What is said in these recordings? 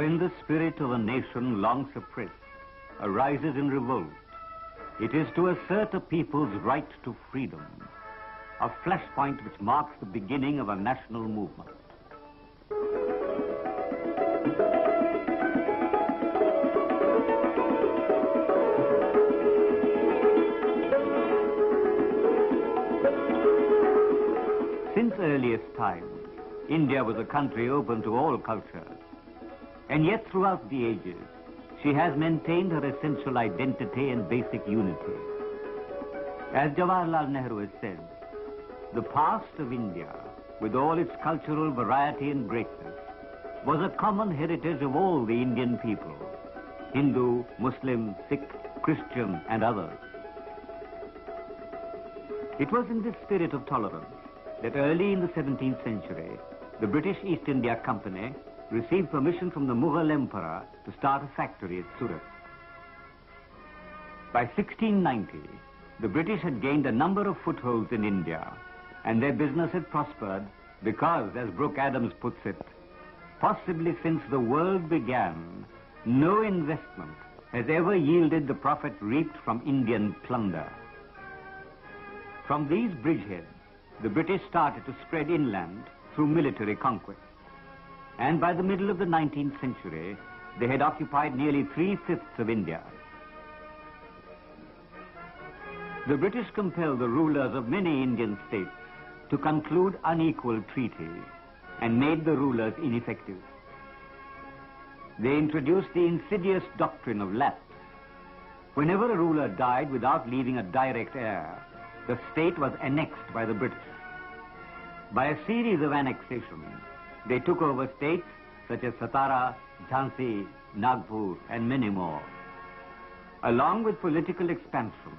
When the spirit of a nation long suppressed arises in revolt, it is to assert a people's right to freedom, a flashpoint which marks the beginning of a national movement. Since earliest times, India was a country open to all cultures. And yet throughout the ages, she has maintained her essential identity and basic unity. As Jawaharlal Nehru has said, the past of India, with all its cultural variety and greatness, was a common heritage of all the Indian people, Hindu, Muslim, Sikh, Christian, and others. It was in this spirit of tolerance that early in the 17th century, the British East India Company received permission from the Mughal Emperor to start a factory at Surat. By 1690, the British had gained a number of footholds in India, and their business had prospered because, as Brooke Adams puts it, possibly since the world began, no investment has ever yielded the profit reaped from Indian plunder. From these bridgeheads, the British started to spread inland through military conquest. And by the middle of the 19th century, they had occupied nearly 3/5 of India. The British compelled the rulers of many Indian states to conclude unequal treaties and made the rulers ineffective. They introduced the insidious doctrine of lapse. Whenever a ruler died without leaving a direct heir, the state was annexed by the British. By a series of annexations, they took over states such as Satara, Jhansi, Nagpur, and many more. Along with political expansion,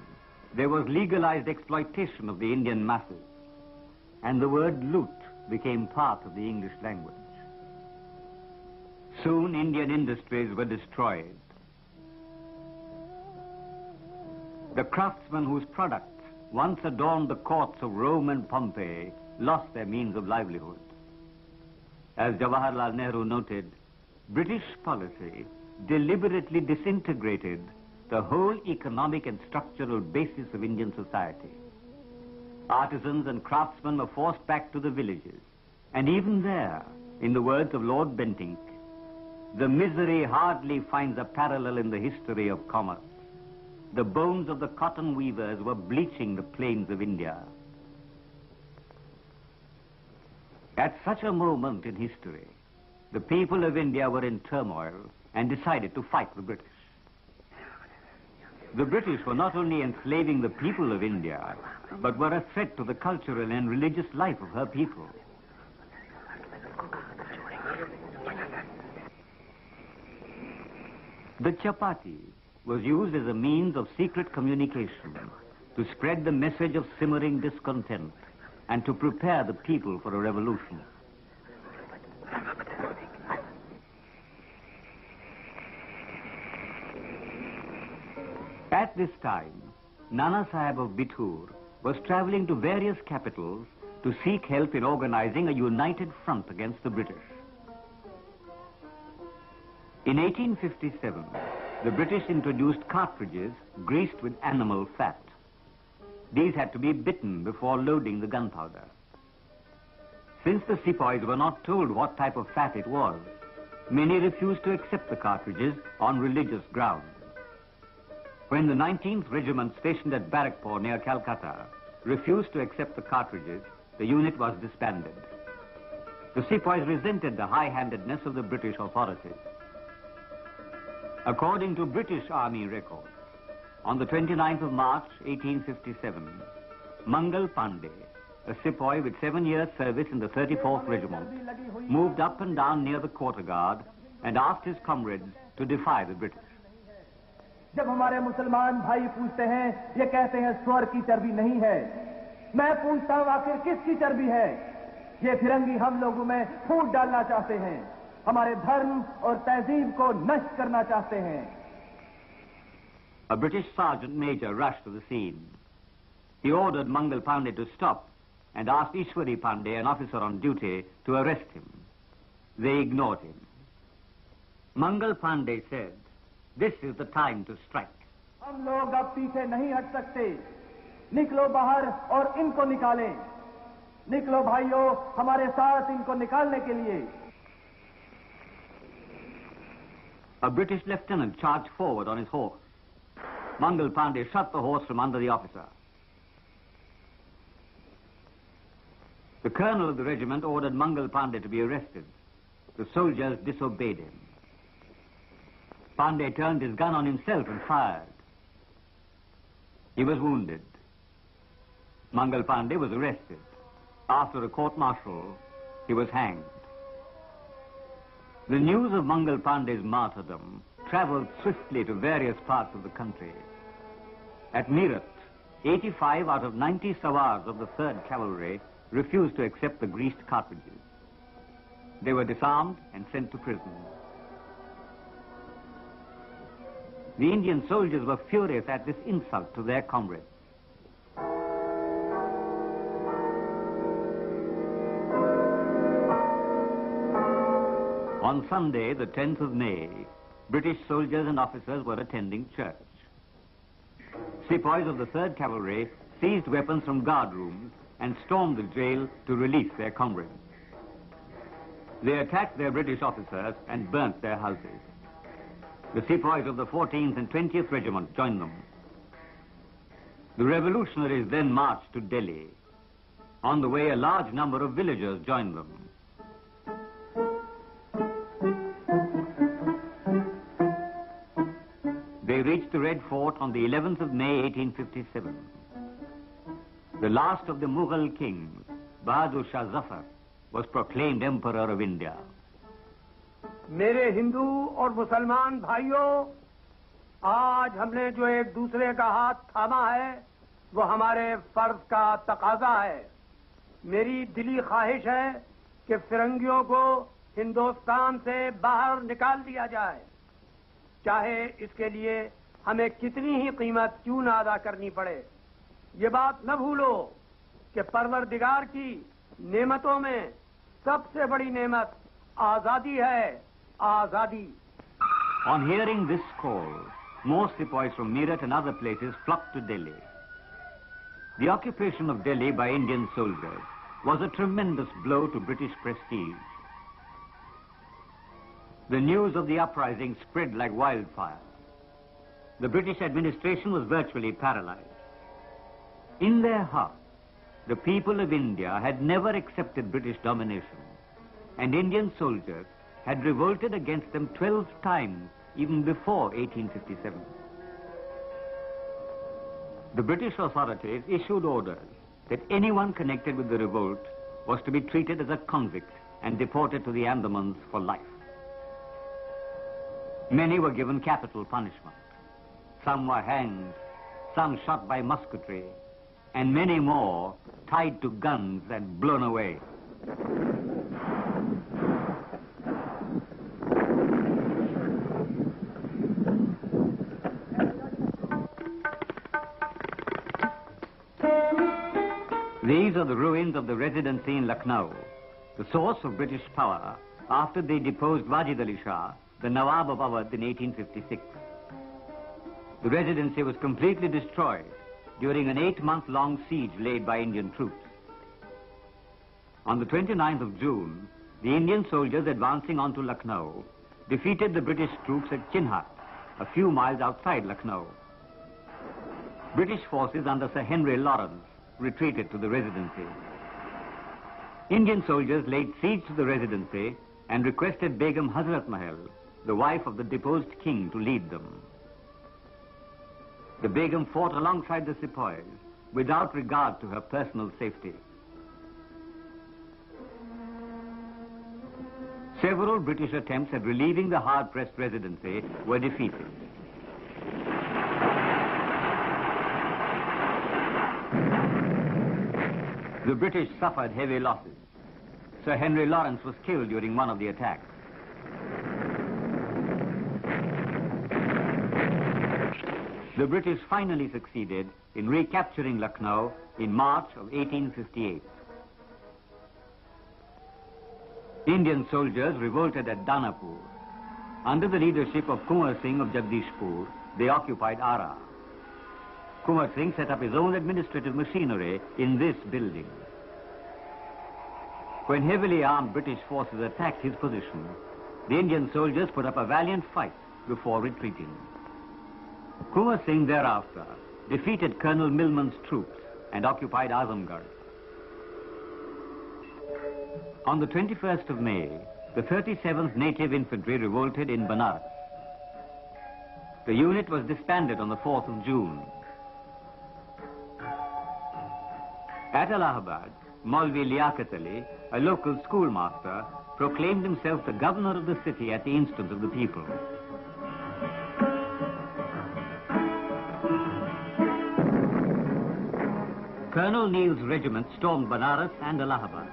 there was legalized exploitation of the Indian masses, and the word loot became part of the English language. Soon, Indian industries were destroyed. The craftsmen whose products once adorned the courts of Rome and Pompeii lost their means of livelihood. As Jawaharlal Nehru noted, British policy deliberately disintegrated the whole economic and structural basis of Indian society. Artisans and craftsmen were forced back to the villages, and even there, in the words of Lord Bentinck, the misery hardly finds a parallel in the history of commerce. The bones of the cotton weavers were bleaching the plains of India. At such a moment in history, the people of India were in turmoil and decided to fight the British. The British were not only enslaving the people of India, but were a threat to the cultural and religious life of her people. The chapati was used as a means of secret communication to spread the message of simmering discontent and to prepare the people for a revolution. At this time, Nana Sahib of Bithur was traveling to various capitals to seek help in organizing a united front against the British. In 1857, the British introduced cartridges greased with animal fat. These had to be bitten before loading the gunpowder. Since the sepoys were not told what type of fat it was, many refused to accept the cartridges on religious grounds. When the 19th Regiment stationed at Barrackpore near Calcutta refused to accept the cartridges, the unit was disbanded. The sepoys resented the high-handedness of the British authorities. According to British Army records, on the 29th of March, 1857, Mangal Pandey, a sepoy with 7 years' service in the 34th Regiment, moved up and down near the quarter guard and asked his comrades to defy the British. जब हमारे मुसलमान भाई पूछते हैं, ये कहते हैं स्वर की चर्बी नहीं है। मैं पूछता हूं आखिर किसकी चर्बी है? ये फिरंगी हम लोगों में फूट डालना चाहते हैं, हमारे धर्म और तहजीब को नष्ट करना चाहते हैं। A British sergeant major rushed to the scene. He ordered Mangal Pandey to stop and asked Ishwari Pandey, an officer on duty, to arrest him. They ignored him. Mangal Pandey said, "This is the time to strike." हम लोग अब पीछे नहीं हट सकते। निकलो बाहर और इनको निकालें। निकलो भाइयों, हमारे साथ इनको निकालने के लिए। A British lieutenant charged forward on his horse. Mangal Pandey shot the horse from under the officer. The colonel of the regiment ordered Mangal Pandey to be arrested. The soldiers disobeyed him. Pandey turned his gun on himself and fired. He was wounded. Mangal Pandey was arrested. After a court-martial, he was hanged. The news of Mangal Pandey's martyrdom traveled swiftly to various parts of the country. At Meerut, 85 out of 90 sawars of the 3rd Cavalry refused to accept the greased cartridges. They were disarmed and sent to prison. The Indian soldiers were furious at this insult to their comrades. On Sunday, the 10th of May, British soldiers and officers were attending church. Sepoys of the 3rd Cavalry seized weapons from guard rooms and stormed the jail to release their comrades. They attacked their British officers and burnt their houses. The sepoys of the 14th and 20th Regiment joined them. The revolutionaries then marched to Delhi. On the way, a large number of villagers joined them. They reached the Red Fort on the 11th of May, 1857. The last of the Mughal kings, Bahadur Shah Zafar, was proclaimed Emperor of India. मेरे हिंदू और मुसलमान भाइयों, आज हमने जो एक दूसरे का हाथ थामा है, वो हमारे फर्ज का तकाजा है। मेरी दिली ख्वाहिश है कि फिरंगियों को हिंदुस्तान से बाहर निकाल दिया जाए, चाहे इसके लिए हमें कितनी ही कीमत क्यों ना अदा करनी पड़े। ये बात न भूलो कि परवरदिगार की नेमतों में सबसे बड़ी नेमत आजादी है, आजादी। On hearing this call, more sepoys from Meerut and other places flocked to Delhi. The occupation of Delhi by Indian soldiers was a tremendous blow to British prestige. The news of the uprising spread like wildfire. The British administration was virtually paralyzed. In their hearts, the people of India had never accepted British domination, and Indian soldiers had revolted against them 12 times even before 1857. The British authorities issued orders that anyone connected with the revolt was to be treated as a convict and deported to the Andamans for life. Many were given capital punishment. Some were hanged, some shot by musketry, and many more tied to guns and blown away. These are the ruins of the Residency in Lucknow, the source of British power after they deposed Wajid Ali Shah, the Nawab of Awadh, in 1856. The Residency was completely destroyed during an 8-month-long siege laid by Indian troops. On the 29th of June, the Indian soldiers advancing onto Lucknow defeated the British troops at Chinhat, a few miles outside Lucknow. British forces under Sir Henry Lawrence retreated to the Residency. Indian soldiers laid siege to the Residency and requested Begum Hazrat Mahal, the wife of the deposed king, to lead them. The Begum fought alongside the sepoys without regard to her personal safety. Several British attempts at relieving the hard-pressed Residency were defeated. The British suffered heavy losses. Sir Henry Lawrence was killed during one of the attacks. The British finally succeeded in recapturing Lucknow in March of 1858. Indian soldiers revolted at Danapur. Under the leadership of Kumar Singh of Jagdishpur, they occupied Ara. Kumar Singh set up his own administrative machinery in this building. When heavily armed British forces attacked his position, the Indian soldiers put up a valiant fight before retreating. Kumar Singh thereafter defeated Colonel Milman's troops and occupied Azamgarh. On the 21st of May, the 37th Native Infantry revolted in Banaras. The unit was disbanded on the 4th of June. At Allahabad, Maulvi Liaquat Ali, a local schoolmaster, proclaimed himself the governor of the city at the instance of the people. Colonel Neil's regiment stormed Banaras and Allahabad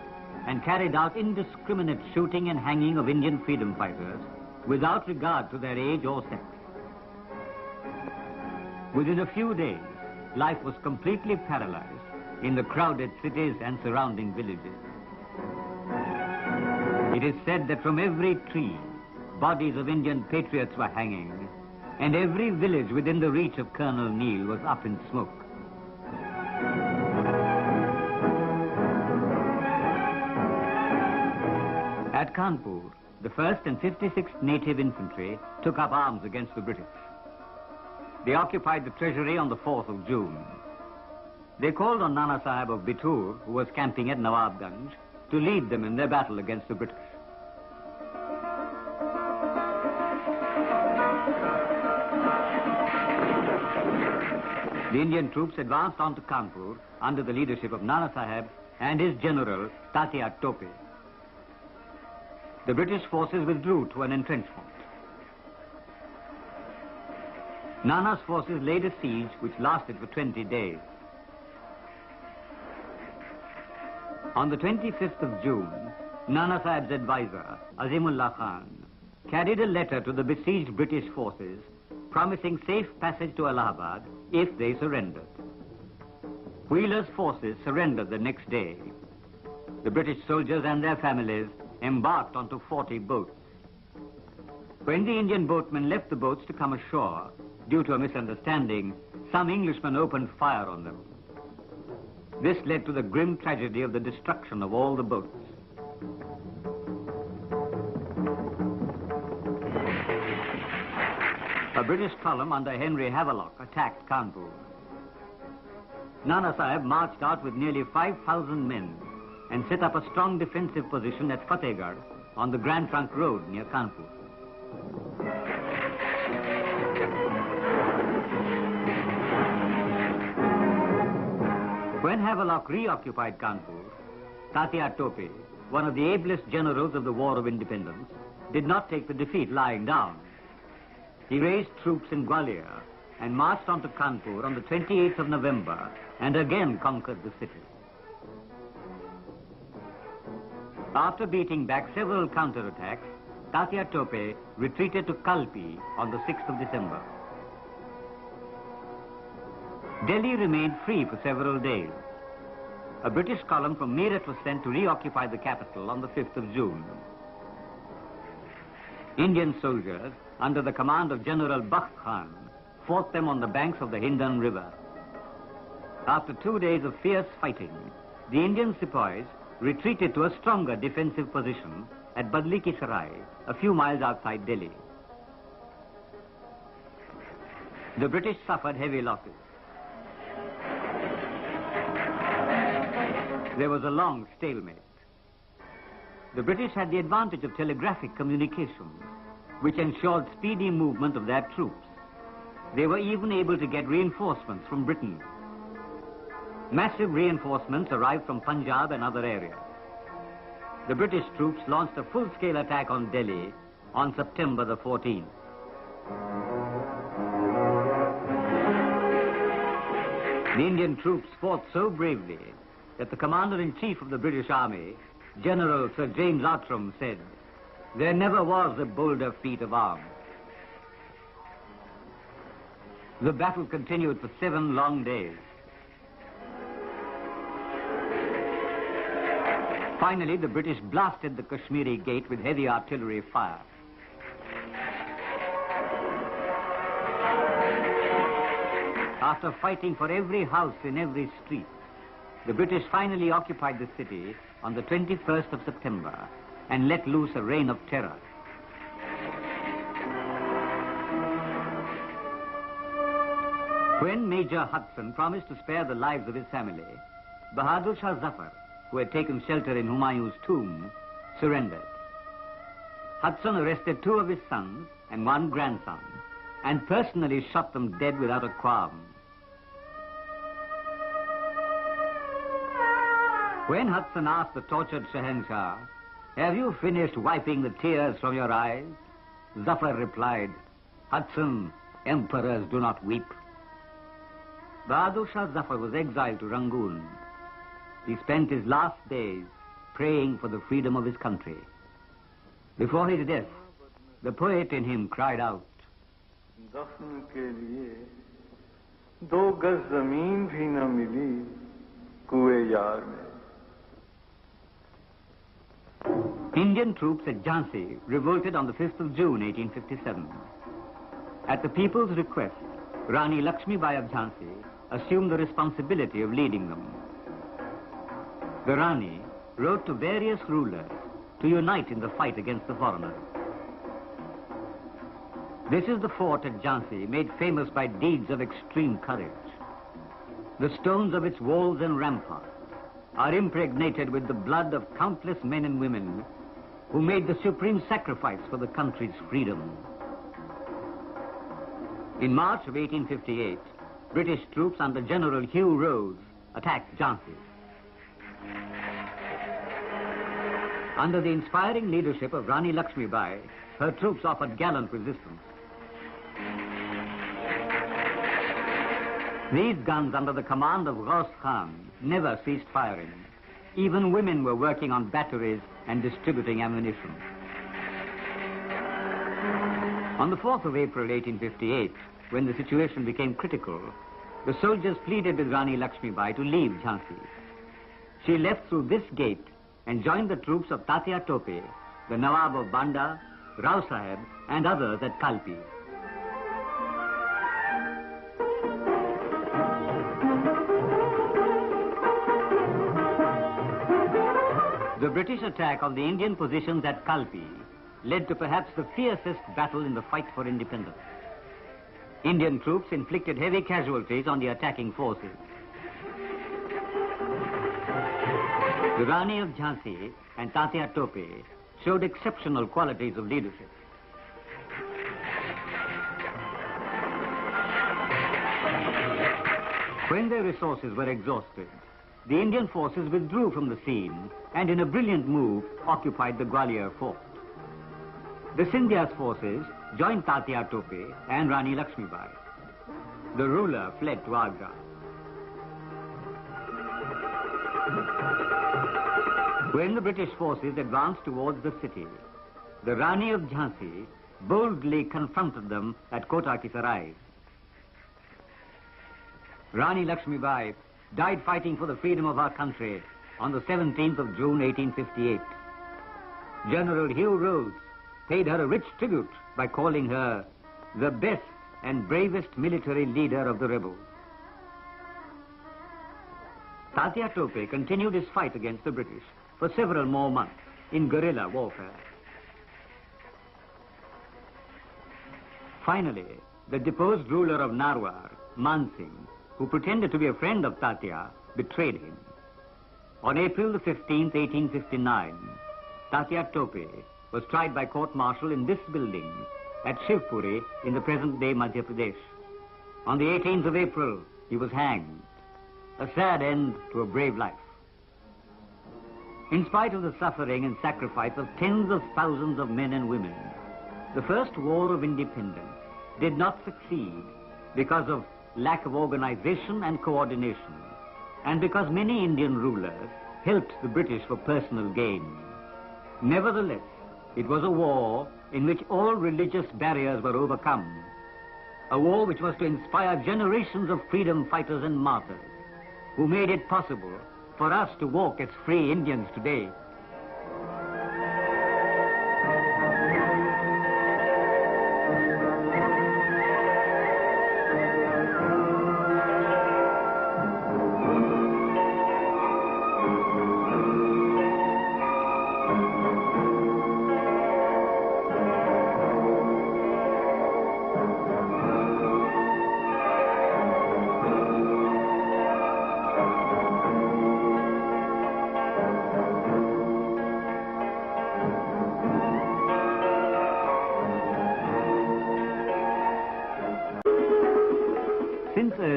and carried out indiscriminate shooting and hanging of Indian freedom fighters without regard to their age or sex. Within a few days, life was completely paralyzed in the crowded cities and surrounding villages. It is said that from every tree, bodies of Indian patriots were hanging, and every village within the reach of Colonel Neil was up in smoke. At Kanpur, the 1st and 56th Native Infantry took up arms against the British. They occupied the treasury on the 4th of June. They called on Nana Sahib of Bitur, who was camping at Nawabganj, to lead them in their battle against the British. The Indian troops advanced on to Kanpur under the leadership of Nana Sahib and his general, Tatia Tope. The British forces withdrew to an entrenchment. Nana's forces laid a siege which lasted for 20 days. On the 25th of June, Nana Sahib's advisor, Azimullah Khan, carried a letter to the besieged British forces promising safe passage to Allahabad if they surrendered. Wheeler's forces surrendered the next day. The British soldiers and their families embarked onto 40 boats. When the Indian boatmen left the boats to come ashore, due to a misunderstanding, some Englishmen opened fire on them. This led to the grim tragedy of the destruction of all the boats. A British column under Henry Havelock attacked Kanpur. Nana Sahib marched out with nearly 5,000 men and set up a strong defensive position at Fatehgarh on the Grand Trunk Road near Kanpur. When Havelock reoccupied Kanpur, Tatia Tope, one of the ablest generals of the War of Independence, did not take the defeat lying down. He raised troops in Gwalior and marched on to Kanpur on the 28th of November and again conquered the city. After beating back several counterattacks, Tatia Tope retreated to Kalpi on the 6th of December. Delhi remained free for several days. A British column from Meerut was sent to reoccupy the capital on the 5th of June. Indian soldiers, under the command of General Bakht Khan, fought them on the banks of the Hindan River. After 2 days of fierce fighting, the Indian sepoys retreated to a stronger defensive position at Badli Ki Sarai, a few miles outside Delhi. The British suffered heavy losses. There was a long stalemate. The British had the advantage of telegraphic communication, which ensured speedy movement of their troops. They were even able to get reinforcements from Britain. Massive reinforcements arrived from Punjab and other areas. The British troops launched a full-scale attack on Delhi on September the 14th. The Indian troops fought so bravely that the Commander-in-Chief of the British Army, General Sir James Outram, said, "There never was a bolder feat of arms." The battle continued for 7 long days. Finally, the British blasted the Kashmiri Gate with heavy artillery fire. after fighting for every house in every street, the British finally occupied the city on the 21st of September and let loose a reign of terror. When Major Hudson promised to spare the lives of his family, Bahadur Shah Zafar, who had taken shelter in Humayun's tomb, surrendered. Hudson arrested 2 of his sons and 1 grandson and personally shot them dead without a qualm. When Hudson asked the tortured Shahenshah, "Have you finished wiping the tears from your eyes?" Zafar replied, "Hudson, emperors do not weep." Bahadur Shah Zafar was exiled to Rangoon. He spent his last days praying for the freedom of his country. Before his death, the poet in him cried out, दफन के लिए 2 गज जमीन भी न मिली कुएं यार में. Indian troops at Jhansi revolted on the 5th of June, 1857. At the people's request, Rani Lakshmi Bai of Jhansi assumed the responsibility of leading them. The Rani wrote to various rulers to unite in the fight against the foreigners. This is the fort at Jhansi, made famous by deeds of extreme courage. The stones of its walls and ramparts are impregnated with the blood of countless men and women who made the supreme sacrifice for the country's freedom. In March of 1858, British troops under General Hugh Rose attacked Jhansi. Under the inspiring leadership of Rani Lakshmi Bai, her troops offered gallant resistance. These guns under the command of Ghaus Khan never ceased firing. Even women were working on batteries and distributing ammunition. On the 4th of April 1858, when the situation became critical, the soldiers pleaded with Rani Lakshmi Bai to leave Jhansi. She left through this gate and joined the troops of Tatia Tope, the Nawab of Banda, Rao Sahib, and others at Kalpi. The British attack on the Indian positions at Kalpi led to perhaps the fiercest battle in the fight for independence. Indian troops inflicted heavy casualties on the attacking forces. The Rani of Jhansi and Tatia Tope showed exceptional qualities of leadership. When their resources were exhausted, the Indian forces withdrew from the scene and in a brilliant move occupied the Gwalior fort. The Scindia's forces joined Tatia Tope and Rani Lakshmi Bai. The ruler fled to Agra. When the British forces advanced towards the city, the Rani of Jhansi boldly confronted them at Kota Ki Sarai. Rani Lakshmi Bai died fighting for the freedom of our country on the 17th of June, 1858. General Hugh Rose paid her a rich tribute by calling her the best and bravest military leader of the rebels. Tatia Tope continued his fight against the British for several more months in guerrilla warfare. Finally, the deposed ruler of Narwar, Man Singh, who pretended to be a friend of Tatia, betrayed him. On April the 15th, 1859, Tatia Tope was tried by court-martial in this building at Shivpuri in the present-day Madhya Pradesh. On the 18th of April, he was hanged, a sad end to a brave life. In spite of the suffering and sacrifice of tens of thousands of men and women, the first war of independence did not succeed because of lack of organization and coordination, and because many Indian rulers helped the British for personal gain. Nevertheless, it was a war in which all religious barriers were overcome, a war which was to inspire generations of freedom fighters and martyrs who made it possible for us to walk as free Indians today.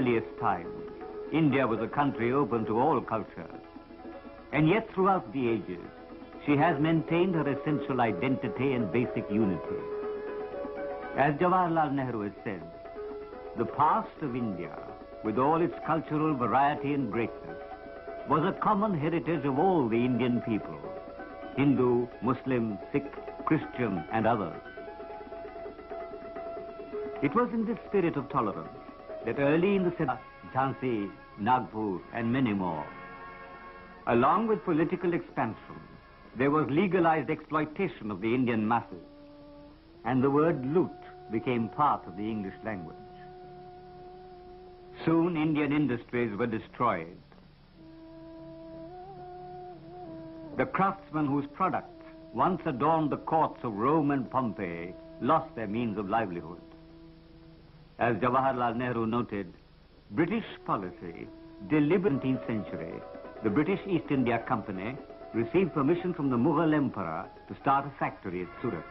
earliest times, India was a country open to all cultures. And yet throughout the ages, she has maintained her essential identity and basic unity. As Jawaharlal Nehru has said, the past of India, with all its cultural variety and greatness, was a common heritage of all the Indian people, Hindu, Muslim, Sikh, Christian, and others. It was in this spirit of tolerance that early in the Jhansi, Nagpur, and many more, along with political expansion, there was legalized exploitation of the Indian masses, and the word loot became part of the English language. Soon Indian industries were destroyed. The craftsmen whose products once adorned the courts of Rome and Pompeii lost their means of livelihood. As Jawaharlal Nehru noted, British policy, deliberate in the 19th century, the British East India Company received permission from the Mughal Emperor to start a factory at Surat.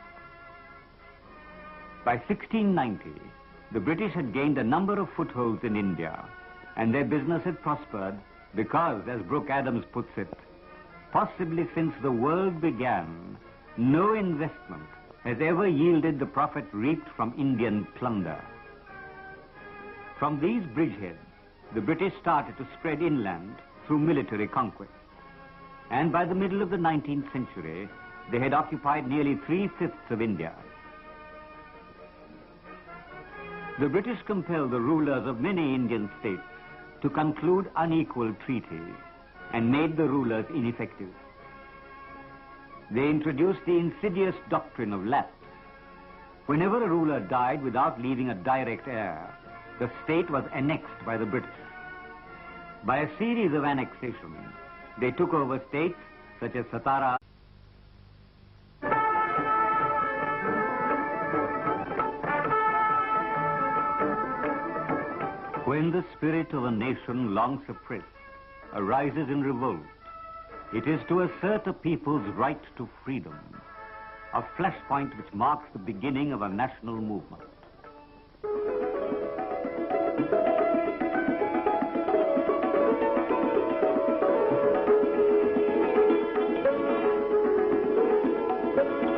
By 1690, the British had gained a number of footholds in India, and their business had prospered because, as Brooke Adams puts it, possibly since the world began, no investment has ever yielded the profit reaped from Indian plunder. From these bridgeheads, the British started to spread inland through military conquest. And by the middle of the 19th century, they had occupied nearly 3/5 of India. The British compelled the rulers of many Indian states to conclude unequal treaties and made the rulers ineffective. They introduced the insidious doctrine of lapse. Whenever a ruler died without leaving a direct heir, the state was annexed by the British. By a series of annexations, they took over states such as Satara. When the spirit of a nation long suppressed arises in revolt, it is to assert a people's right to freedom, a flashpoint which marks the beginning of a national movement.